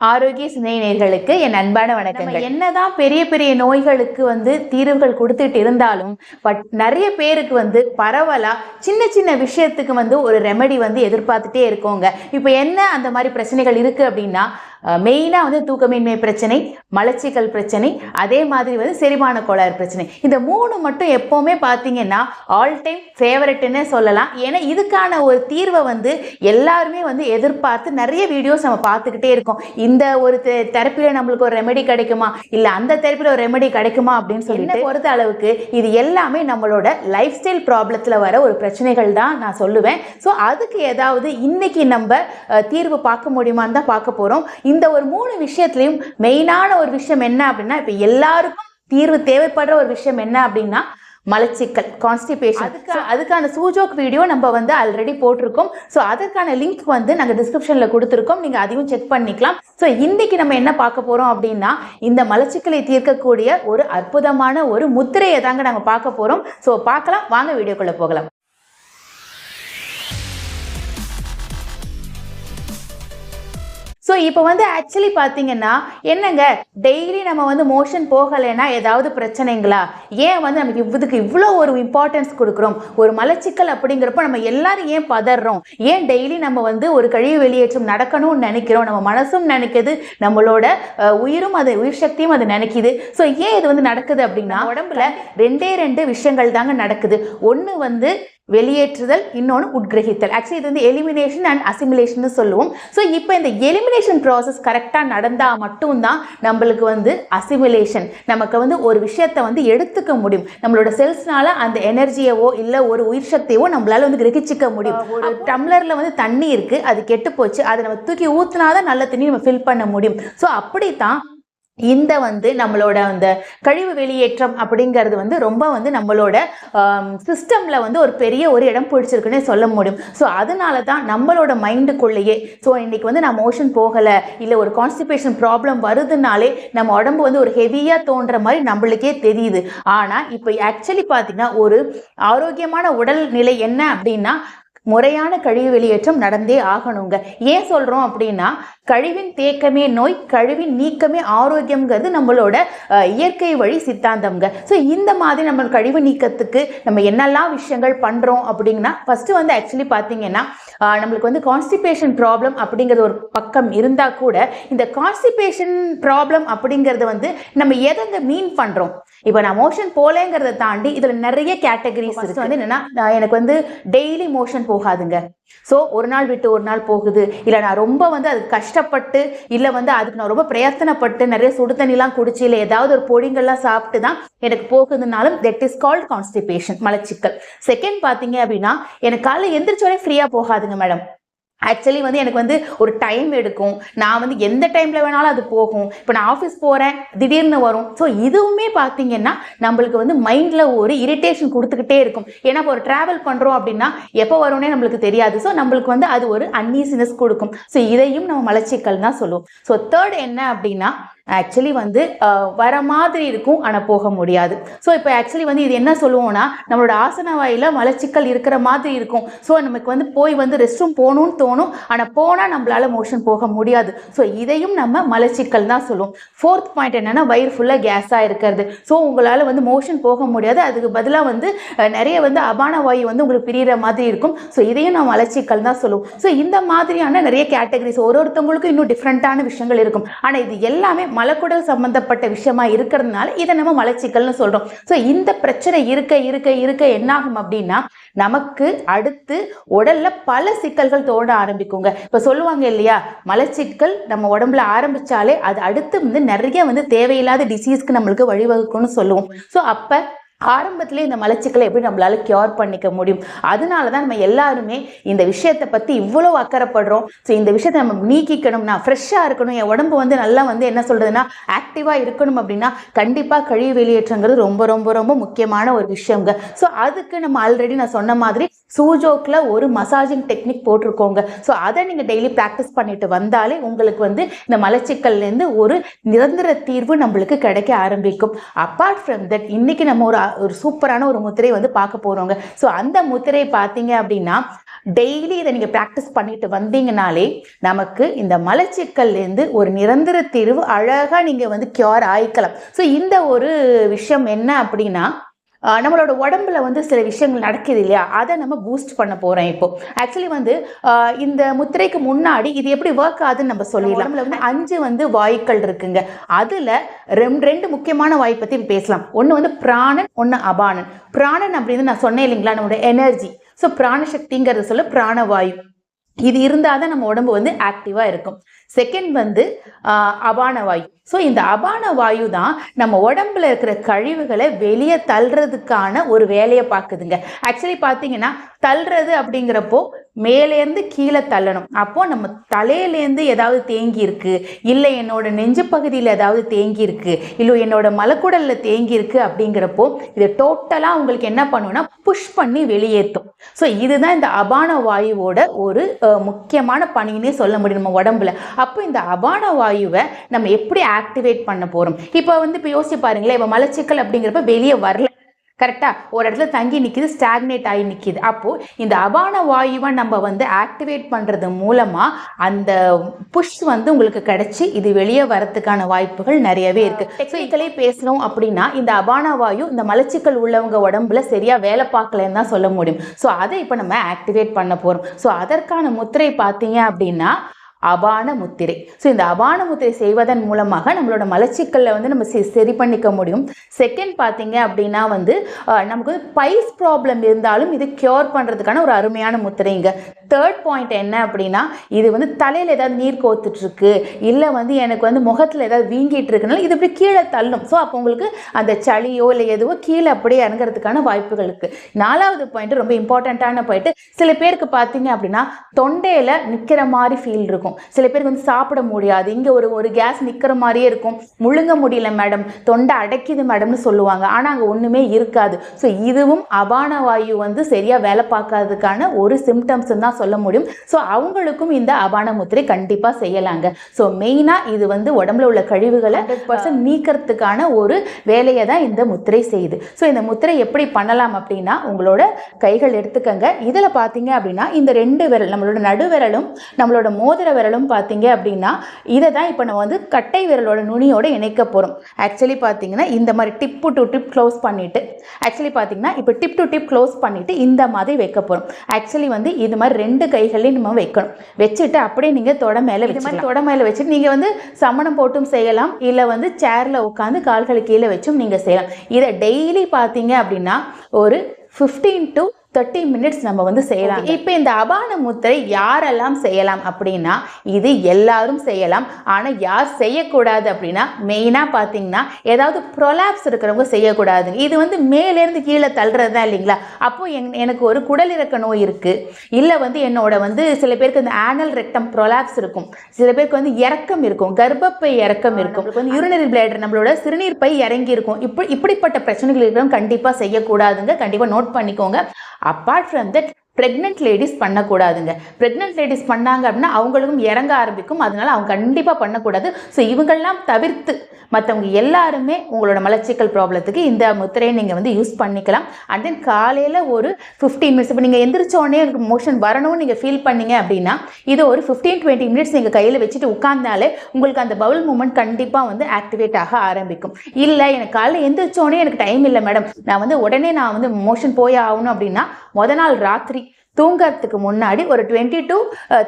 ஆரோக்கிய சிந்தனை நேயர்களுக்கு என் அன்பான வணக்கங்கள். என்னதான் பெரிய பெரிய நோய்களுக்கு தீர்வுகள் கொடுத்துட்டு இருந்தாலும் பட் நிறைய பேருக்கு பரவலா சின்ன சின்ன விஷயத்துக்கு ஒரு ரெமெடி எதிர்பார்த்துட்டே இருக்கோங்க. இப்போ என்ன அந்த மாதிரி பிரச்சனைகள் இருக்கு அப்படின்னா மெயினாக தூக்கமின்மை பிரச்சனை, மலச்சிக்கல் பிரச்சனை, அதே மாதிரி செரிமான கோளாறு பிரச்சனை. இந்த மூணு மட்டும் எப்போவுமே பார்த்தீங்கன்னா ஆல் டைம் ஃபேவரட்னே சொல்லலாம். ஏன்னா இதுக்கான ஒரு தீர்வை எல்லாருமே எதிர்பார்த்து நிறைய வீடியோஸ் நம்ம பார்த்துக்கிட்டே இருக்கோம். இந்த ஒரு தெரப்பியில் நம்மளுக்கு ஒரு ரெமெடி கிடைக்குமா, இல்லை அந்த தெரப்பியில் ஒரு ரெமெடி கிடைக்குமா அப்படின்னு சொல்லிட்டு பொறுத்த அளவுக்கு இது எல்லாமே நம்மளோட லைஃப் ஸ்டைல் ப்ராப்ளத்தில் வர ஒரு பிரச்சனைகள் தான் நான் சொல்லுவேன். ஸோ அதுக்கு ஏதாவது இன்னைக்கு நம்ம தீர்வு பார்க்க முடியுமான்னு தான் பார்க்க போகிறோம். இந்த ஒரு மூணு விஷயத்துலையும் மெயினான ஒரு விஷயம் என்ன அப்படின்னா, இப்போ எல்லாருக்கும் தீர்வு தேவைப்படுற ஒரு விஷயம் என்ன அப்படின்னா மலச்சிக்கல், கான்ஸ்டிபேஷன். அதுக்கான சூஜோக் வீடியோ நம்ம ஆல்ரெடி போட்டிருக்கோம். ஸோ அதற்கான லிங்க் நாங்கள் டிஸ்கிரிப்ஷனில் கொடுத்துருக்கோம், நீங்கள் அதையும் செக் பண்ணிக்கலாம். ஸோ இன்னைக்கு நம்ம என்ன பார்க்க போகிறோம் அப்படின்னா இந்த மலச்சிக்கலை தீர்க்கக்கூடிய ஒரு அற்புதமான ஒரு முத்திரையை தாங்க நாங்கள் பார்க்க போகிறோம். ஸோ பார்க்கலாம், வாங்க வீடியோக்குள்ளே போகலாம். ஸோ இப்போ ஆக்சுவலி பார்த்தீங்கன்னா என்னங்க, டெய்லி நம்ம மோஷன் போகலைன்னா ஏதாவது பிரச்சனைங்களா? ஏன் நமக்கு இதுக்கு இவ்வளோ ஒரு இம்பார்ட்டன்ஸ் கொடுக்குறோம்? ஒரு மலச்சிக்கல் அப்படிங்கிறப்ப நம்ம எல்லாரும் ஏன் பதறோம்? ஏன் டெய்லி நம்ம ஒரு கழிவு வெளியேற்றம் நடக்கணும்னு நினைக்கிறோம்? நம்ம மனசும் நினைக்குது, நம்மளோட உயிரும் அது உயிர் சக்தியும் அது நினைக்குது. ஸோ ஏன் இது நடக்குது அப்படின்னா உடம்புல ரெண்டு விஷயங்கள் தாங்க நடக்குது. ஒன்று வெளியேற்றுதல், இன்னொன்று உட்கிரகித்தல். ஆக்சுவலி இது எலிமினேஷன் அண்ட் அசிமிலேஷன் சொல்லுவோம். ஸோ இப்போ இந்த எலிமினேஷன் ப்ராசஸ் கரெக்டாக நடந்தால் மட்டும்தான் நம்மளுக்கு அசிமிலேஷன், நமக்கு ஒரு விஷயத்தை எடுத்துக்க முடியும். நம்மளோட செல்ஸ்னால அந்த எனர்ஜியவோ இல்லை ஒரு உயிர் சக்தியவோ நம்மளால கிரகிச்சிக்க முடியும். ஒரு டம்ளரில் தண்ணி இருக்குது, அது கெட்டு போச்சு, அதை நம்ம தூக்கி ஊற்றினாதான் நல்ல தண்ணி நம்ம ஃபில் பண்ண முடியும். ஸோ அப்படித்தான் இந்த நம்மளோட அந்த கழிவு வெளியேற்றம் அப்படிங்கிறது ரொம்ப நம்மளோட சிஸ்டம்ல ஒரு பெரிய ஒரு இடம் பிடிச்சிருக்குன்னே சொல்ல முடியும். ஸோ அதனால தான் நம்மளோட மைண்டுக்குள்ளேயே ஸோ இன்னைக்கு நான் மோஷன் போகலை, இல்லை ஒரு கான்ஸ்டிபேஷன் ப்ராப்ளம் வருதுனாலே நம்ம உடம்பு ஒரு ஹெவியாக தோன்ற மாதிரி நம்மளுக்கே தெரியுது. ஆனால் இப்போ ஆக்சுவலி பார்த்தீங்கன்னா ஒரு ஆரோக்கியமான உடல் நிலை என்ன அப்படின்னா முறையான கழிவு வெளியேற்றம் நடந்தே ஆகணுங்க. ஏன் சொல்றோம் அப்படின்னா கழிவின் தேக்கமே நோய், கழிவின் நீக்கமே ஆரோக்கியம்ங்கிறது நம்மளோட இயற்கை வழி சித்தாந்தம்ங்க. ஸோ இந்த மாதிரி நம்ம கழிவு நீக்கத்துக்கு நம்ம என்னெல்லாம் விஷயங்கள் பண்றோம் அப்படின்னா ஃபர்ஸ்ட் ஆக்சுவலி பார்த்தீங்கன்னா நம்மளுக்கு கான்ஸ்டிபேஷன் ப்ராப்ளம் அப்படிங்கிறது ஒரு பக்கம் இருந்தா கூட இந்த கான்ஸ்டிபேஷன் ப்ராப்ளம் அப்படிங்கிறது நம்ம எதை மீன் பண்றோம்? இப்போ நான் மோஷன் போலேங்கிறத தாண்டி இதுல நிறைய கேட்டகரிஸ் இருக்கு. என்னன்னா எனக்கு டெய்லி மோஷன் போகாதுங்க. ஸோ ஒரு நாள் விட்டு ஒரு நாள் போகுது, இல்லை நான் ரொம்ப அது கஷ்டப்பட்டு இல்லை அதுக்கு நான் ரொம்ப பிரயத்தனப்பட்டு நிறைய சுடு தண்ணிலாம் குடிச்சு இல்லை ஏதாவது ஒரு பொடிங்கள்லாம் சாப்பிட்டு தான் எனக்கு போகுதுனாலும் தட் இஸ் கால்ட் கான்ஸ்டிபேஷன், மலச்சிக்கல். செகண்ட் பார்த்தீங்க அப்படின்னா எனக்கு காலையில் எந்திரிச்சோடனே ஃப்ரீயாக போகாதுங்க மேடம். ஆக்சுவலி எனக்கு ஒரு டைம் எடுக்கும். நான் எந்த டைமில் வேணாலும் அது போகும். இப்போ நான் ஆஃபீஸ் போகிறேன், திடீர்னு வரும். ஸோ இதுவுமே பார்த்தீங்கன்னா நம்மளுக்கு மைண்டில் ஒரு இரிட்டேஷன் கொடுத்துக்கிட்டே இருக்கும். ஏன்னா இப்போ ஒரு ட்ராவல் பண்ணுறோம் அப்படின்னா எப்போ வரும்னே நம்மளுக்கு தெரியாது. ஸோ நம்மளுக்கு அது ஒரு அன்ஈசினஸ் கொடுக்கும். ஸோ இதையும் நம்ம மலச்சிக்கல் தான் சொல்லுவோம். ஸோ தேர்ட் என்ன அப்படின்னா ஆக்சுவலி வர மாதிரி இருக்கும், ஆனால் போக முடியாது. ஸோ இப்போ ஆக்சுவலி இது என்ன சொல்லுவோம்னா நம்மளோட ஆசன வாயில மலச்சிக்கல் இருக்கிற மாதிரி இருக்கும். ஸோ நமக்கு போய் ரெஸ்ட் ரூம் போகணும்னு தோணும், ஆனால் போனால் நம்மளால மோஷன் போக முடியாது. ஸோ இதையும் நம்ம மலச்சிக்கல் தான் சொல்லுவோம். ஃபோர்த் பாயிண்ட் என்னன்னா வயிறு ஃபுல்லாக கேஸாக இருக்கிறது. ஸோ உங்களால் மோஷன் போக முடியாது, அதுக்கு பதிலாக நிறைய அபான வாயு உங்களுக்கு பிரிகிற மாதிரி இருக்கும். ஸோ இதையும் நம்ம மலச்சிக்கல் தான் சொல்லுவோம். ஸோ இந்த மாதிரியான நிறைய கேட்டகரிஸ் ஒருத்தவங்களுக்கும் இன்னும் டிஃப்ரெண்ட்டான விஷயங்கள் இருக்கும். ஆனால் இது எல்லாமே மலக்குடல் சம்பந்தப்பட்ட விஷயமா இருக்கிறதுனால இதை நம்ம மலச்சிக்கல்னு சொல்றோம். ஸோ இந்த பிரச்சனை இருக்க இருக்க இருக்க என்ன ஆகும் அப்படின்னா நமக்கு அடுத்து உடல்ல பல சிக்கல்கள் தோண ஆரம்பிக்குங்க. இப்ப சொல்லுவாங்க இல்லையா, மலச்சிக்கல் நம்ம உடம்புல ஆரம்பிச்சாலே அது அடுத்து நிறைய தேவையில்லாத டிசீஸ்க்கு நம்மளுக்கு வழிவகுக்கும்னு சொல்லுவோம். ஸோ அப்ப ஆரம்பத்திலே இந்த மலச்சிக்கலை எப்படி நம்மளால கியூர் பண்ணிக்க முடியும்? அதனால தான் நம்ம எல்லாருமே இந்த விஷயத்தை பற்றி இவ்வளோ அக்கறைப்படுறோம். ஸோ இந்த விஷயத்தை நம்ம நீக்கிக்கணும்னா ஃப்ரெஷ்ஷாக இருக்கணும், என் உடம்பு நல்லா என்ன சொல்கிறதுனா ஆக்டிவாக இருக்கணும் அப்படின்னா கண்டிப்பாக கழிவு வெளியேற்றங்கிறது ரொம்ப ரொம்ப ரொம்ப முக்கியமான ஒரு விஷயங்க. ஸோ அதுக்கு நம்ம ஆல்ரெடி நான் சொன்ன மாதிரி சூஜோக்கில் ஒரு மசாஜிங் டெக்னிக் போட்டிருக்கோங்க. ஸோ அதை நீங்கள் டெய்லி ப்ராக்டிஸ் பண்ணிட்டு வந்தாலே உங்களுக்கு இந்த மலச்சிக்கல்லேருந்து ஒரு நிரந்தர தீர்வு நம்மளுக்கு கிடைக்க ஆரம்பிக்கும். அப்பார்ட் ஃப்ரம் தட் இன்னைக்கு நம்ம ஒரு சூப்பரான ஒரு முத்திரை பார்க்க போகிறோங்க. ஸோ அந்த முத்திரை பார்த்தீங்க அப்படின்னா டெய்லி இதை நீங்கள் ப்ராக்டிஸ் பண்ணிட்டு வந்தீங்கனாலே நமக்கு இந்த மலச்சிக்கல்லேருந்து ஒரு நிரந்தர தீர்வு அழகாக நீங்கள் வந்து கியூர் ஆயிக்கலாம். ஸோ இந்த ஒரு விஷயம் என்ன அப்படின்னா, நம்மளோட உடம்புல வந்து சில விஷயங்கள் நடக்குது இல்லையா, அதை நம்ம பூஸ்ட் பண்ண போகிறோம். இப்போ ஆக்சுவலி வந்து இந்த முத்திரைக்கு முன்னாடி இது எப்படி ஒர்க் ஆகுதுன்னு நம்ம சொல்லிடலாம். நம்மள வந்து 5 வந்து வாயுக்கள் இருக்குங்க. அதில் ரெண்டு முக்கியமான வாயு பற்றி பேசலாம். ஒன்று வந்து பிராணன், ஒன்று அபானன். பிராணன் அப்படின்னு நான் சொன்னேன் இல்லைங்களா, நம்மளோட எனர்ஜி. ஸோ பிராணசக்திங்கிறது சொல்ல பிராணவாயு. இது இருந்தால் தான் நம்ம உடம்பு வந்து ஆக்டிவாக இருக்கும். செகண்ட் வந்து அபான வாயு. ஸோ இந்த அபான வாயு தான் நம்ம உடம்புல இருக்கிற கழிவுகளை வெளியே தள்ளுறதுக்கான ஒரு வேலையை பார்க்குதுங்க. ஆக்சுவலி பார்த்தீங்கன்னா தள்ளுறது அப்படிங்கிறப்போ மேலேருந்து கீழே தள்ளணும். அப்போ நம்ம தலையிலேருந்து ஏதாவது தேங்கி இருக்கு, இல்லை என்னோட நெஞ்சு பகுதியில் ஏதாவது தேங்கி இருக்கு, இல்லை என்னோட மலக்குடல்ல தேங்கி இருக்கு அப்படிங்கிறப்போ இது டோட்டலாக உங்களுக்கு என்ன பண்ணுன்னா புஷ் பண்ணி வெளியேற்றும். ஸோ இதுதான் இந்த அபான வாயுவோட ஒரு முக்கியமான பணின்னே சொல்ல முடியும் நம்ம உடம்புல. அப்போ இந்த அபான வாயுவை நம்ம எப்படி ஆக்டிவேட் பண்ண போகிறோம்? இப்போ வந்து இப்போ யோசிச்சு பாருங்களேன், இப்போ மலச்சிக்கல் அப்படிங்கிறப்ப வெளியே வரல, கரெக்டாக ஒரு இடத்துல தங்கி நிற்கிது, ஸ்டாக்னேட் ஆகி நிற்கிது. அப்போது இந்த அபான வாயுவை நம்ம வந்து ஆக்டிவேட் பண்ணுறது மூலமாக அந்த புஷ் வந்து உங்களுக்கு கிடைச்சி இது வெளியே வரத்துக்கான வாய்ப்புகள் நிறையவே இருக்குது. டெக்னிக்கலே பேசணும் அப்படின்னா இந்த அபான வாயு இந்த மலச்சிக்கல் உள்ளவங்க உடம்புல சரியாக வேலை பார்க்கலன்னு தான் சொல்ல முடியும். ஸோ அதை இப்போ நம்ம ஆக்டிவேட் பண்ண போகிறோம். ஸோ அதற்கான முத்திரை பார்த்தீங்க அப்படின்னா அபான முத்திரை. ஸோ இந்த அபான முத்திரை செய்வதன் மூலமாக நம்மளோட மலச்சிக்கல்ல வந்து நம்ம சரி பண்ணிக்க முடியும். செகண்ட் பார்த்தீங்க அப்படின்னா வந்து நமக்கு வந்து பைல்ஸ் ப்ராப்ளம் இருந்தாலும் இது கியூர் பண்ணுறதுக்கான ஒரு அருமையான முத்திரைங்க. தேர்ட் பாயிண்ட் என்ன அப்படின்னா, இது வந்து தலையில் ஏதாவது நீர் கோத்துட்டு இருக்கு, இல்லை வந்து எனக்கு வந்து முகத்தில் ஏதாவது வீங்கிட்டு இருக்குனால இது இப்படி கீழே தள்ளும். ஸோ அப்போ உங்களுக்கு அந்த சளியோ இல்லை எதுவோ கீழே அப்படியே இறங்குறதுக்கான வாய்ப்புகள் இருக்குது. 4வது பாயிண்ட் ரொம்ப இம்பார்ட்டண்ட்டான பாயிண்ட், சில பேருக்கு பார்த்தீங்க அப்படின்னா தொண்டையில் நிற்கிற மாதிரி ஃபீல் இருக்கும். சில பேருக்கு வந்து சாப்பிட முடியாது, இங்கே ஒரு கேஸ் நிற்கிற மாதிரியே இருக்கும், முழுங்க முடியல மேடம், தொண்டை அடைக்குது மேடம்னு சொல்லுவாங்க. ஆனால் அங்கே ஒன்றுமே இருக்காது. ஸோ இதுவும் அபான வாயு வந்து சரியாக வேலை பார்க்காததுக்கான ஒரு சிம்டம்ஸ் தான் சொல்ல முடியும். ஸோ அவங்களுக்கும் இந்த அபான முத்திரை கண்டிப்பாக செய்யலாங்க. ஸோ மெயினாக இது வந்து உடம்புல உள்ள கழிவுகளை 100% நீக்கிறதுக்கான ஒரு வேலையை தான் இந்த முத்திரை செய்யுது. ஸோ இந்த முத்திரை எப்படி பண்ணலாம் அப்படின்னா, உங்களோட கைகள் எடுத்துக்கங்க. இதில் பார்த்தீங்க அப்படின்னா இந்த 2 விரல், நம்மளோட நடுவிரலும் நம்மளோட மோதிர விரலும் பார்த்தீங்க அப்படின்னா இதை தான் இப்போ நம்ம வந்து கட்டை விரலோட நுனியோட இணைக்க போகிறோம். ஆக்சுவலி பார்த்தீங்கன்னா இந்த மாதிரி டிப் டு டிப் க்ளோஸ் பண்ணிட்டு, ஆக்சுவலி பார்த்தீங்கன்னா இப்போ டிப் டு டிப் க்ளோஸ் பண்ணிட்டு இந்த மாதிரி வைக்க போகிறோம். ஆக்சுவலி வந்து இது மாதிரி 2 கைகளையும் நம்ம வைக்கணும். வச்சுட்டு அப்படியே நீங்கள் தொட மேலே வச்சு தொட மேலே வச்சுட்டு நீங்கள் வந்து சமணம் போட்டும் செய்யலாம், இல்லை வந்து சேரில் உட்காந்து கால்களுக்கு கீழே வச்சும் நீங்கள் செய்யலாம். இதை டெய்லி பார்த்தீங்க அப்படின்னா ஒரு 15 to 30 மினிட்ஸ் நம்ம வந்து செய்யலாம். இப்போ இந்த அபான முத்திரை யாரெல்லாம் செய்யலாம் அப்படின்னா, இது எல்லாரும் செய்யலாம். ஆனால் யார் செய்யக்கூடாது அப்படின்னா, மெயினாக பார்த்தீங்கன்னா ஏதாவது ப்ரொலாப்ஸ் இருக்கிறவங்க செய்யக்கூடாது. இது வந்து மேலேருந்து கீழே தள்ளுறது தான் இல்லைங்களா. அப்போது எனக்கு ஒரு குடலிறக்க நோய் இருக்குது, இல்லை வந்து என்னோட வந்து சில பேருக்கு இந்த ஆனல் ரெக்டம் ப்ரொலாப்ஸ் இருக்கும், சில பேருக்கு வந்து இறக்கம் இருக்கும், கர்ப்பப்பை இறக்கம் இருக்கும், வந்து யூரினரி பிளேடர் நம்மளோட சிறுநீர் பை இறங்கி இருக்கும். இப்படிப்பட்ட பிரச்சனைகள் இருக்கிறவங்க கண்டிப்பாக செய்யக்கூடாதுங்க. கண்டிப்பாக நோட் பண்ணிக்கோங்க. Apart from that pregnant ladies பண்ணக்கூடாதுங்க. ப்ரெக்னென்ட் லேடிஸ் பண்ணாங்க அப்படின்னா அவங்களுக்கும் இறங்க ஆரம்பிக்கும், அதனால அவங்க கண்டிப்பாக பண்ணக்கூடாது. ஸோ இவங்கெல்லாம் தவிர்த்து மற்றவங்க எல்லாருமே உங்களோட மலச்சிக்கல் ப்ராப்ளத்துக்கு இந்த முத்திரையை நீங்கள் வந்து யூஸ் பண்ணிக்கலாம். அண்ட் தென் காலையில் ஒரு 15 மினிட்ஸ், இப்போ நீங்கள் எந்திரிச்சோடனே எனக்கு மோஷன் வரணும்னு நீங்கள் ஃபீல் பண்ணீங்க அப்படின்னா இது ஒரு 15-20 மினிட்ஸ் நீங்கள் கையில் வச்சுட்டு உட்கார்ந்தாலே உங்களுக்கு அந்த பவுல் மூமெண்ட் கண்டிப்பாக வந்து ஆக்டிவேட் ஆக ஆரம்பிக்கும். இல்லை எனக்கு காலையில் எந்திரிச்சோடனே எனக்கு டைம் இல்லை மேடம், நான் வந்து உடனே நான் வந்து மோஷன் போய் ஆகணும் அப்படின்னா முதல் நாள் ராத்திரி தூங்கறதுக்கு முன்னாடி ஒரு 20 to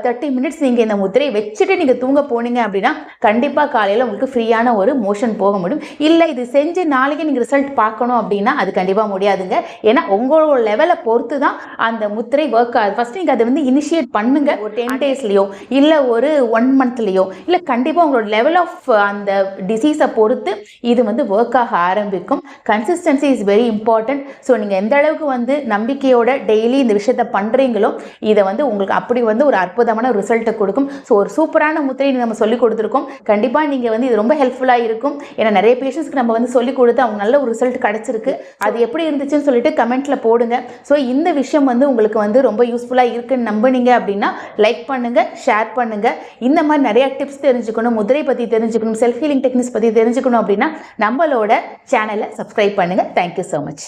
30 மினிட்ஸ் நீங்கள் இந்த முத்திரையை வச்சுட்டு நீங்கள் தூங்க போனீங்க அப்படின்னா கண்டிப்பாக காலையில் உங்களுக்கு ஃப்ரீயான ஒரு மோஷன் போக முடியும். இல்லை இது செஞ்சு நாளைக்கு நீங்கள் ரிசல்ட் பார்க்கணும் அப்படின்னா அது கண்டிப்பாக முடியாதுங்க. ஏன்னா உங்களோட லெவலை பொறுத்து தான் அந்த முத்திரை ஒர்க் ஆகுது. ஃபஸ்ட் நீங்கள் அதை வந்து இனிஷியேட் பண்ணுங்க. ஒரு 10 டேஸ்லையோ இல்லை ஒரு 1 மந்த்லையோ இல்லை கண்டிப்பாக உங்களோட லெவல் ஆஃப் அந்த டிசீஸை பொறுத்து இது வந்து ஒர்க் ஆக ஆரம்பிக்கும். Consistency is very important. So நீங்கள் எந்த அளவுக்கு வந்து நம்பிக்கையோட டெய்லி இந்த விஷயத்தை பண்ணுறீங்களோ இதை வந்து உங்களுக்கு அப்படி வந்து ஒரு அற்புதமான ரிசல்ட்டை கொடுக்கும். ஸோ ஒரு சூப்பரான முத்திரை நம்ம சொல்லிக் கொடுத்துருக்கோம். கண்டிப்பாக நீங்கள் வந்து இது ரொம்ப ஹெல்ப்ஃபுல்லாக இருக்கும். ஏன்னா நிறைய பேஷண்ட்ஸ்க்கு நம்ம வந்து சொல்லிக் கொடுத்து அவங்க நல்ல ஒரு ரிசல்ட் கிடச்சிருக்கு. அது எப்படி இருந்துச்சுன்னு சொல்லிட்டு கமெண்ட்டில் போடுங்க. ஸோ இந்த விஷயம் வந்து உங்களுக்கு வந்து ரொம்ப யூஸ்ஃபுல்லாக இருக்குன்னு நம்பினீங்க அப்படின்னா லைக் பண்ணுங்கள், ஷேர் பண்ணுங்கள். இந்த மாதிரி நிறைய டிப்ஸ் தெரிஞ்சுக்கணும், முதிரை பற்றி தெரிஞ்சுக்கணும், செல்ஃப் ஹீலிங் டெக்னிக்ஸ் பற்றி தெரிஞ்சுக்கணும் அப்படின்னா நம்மளோட சேனலை சப்ஸ்கிரைப் பண்ணுங்கள். Thank you so much.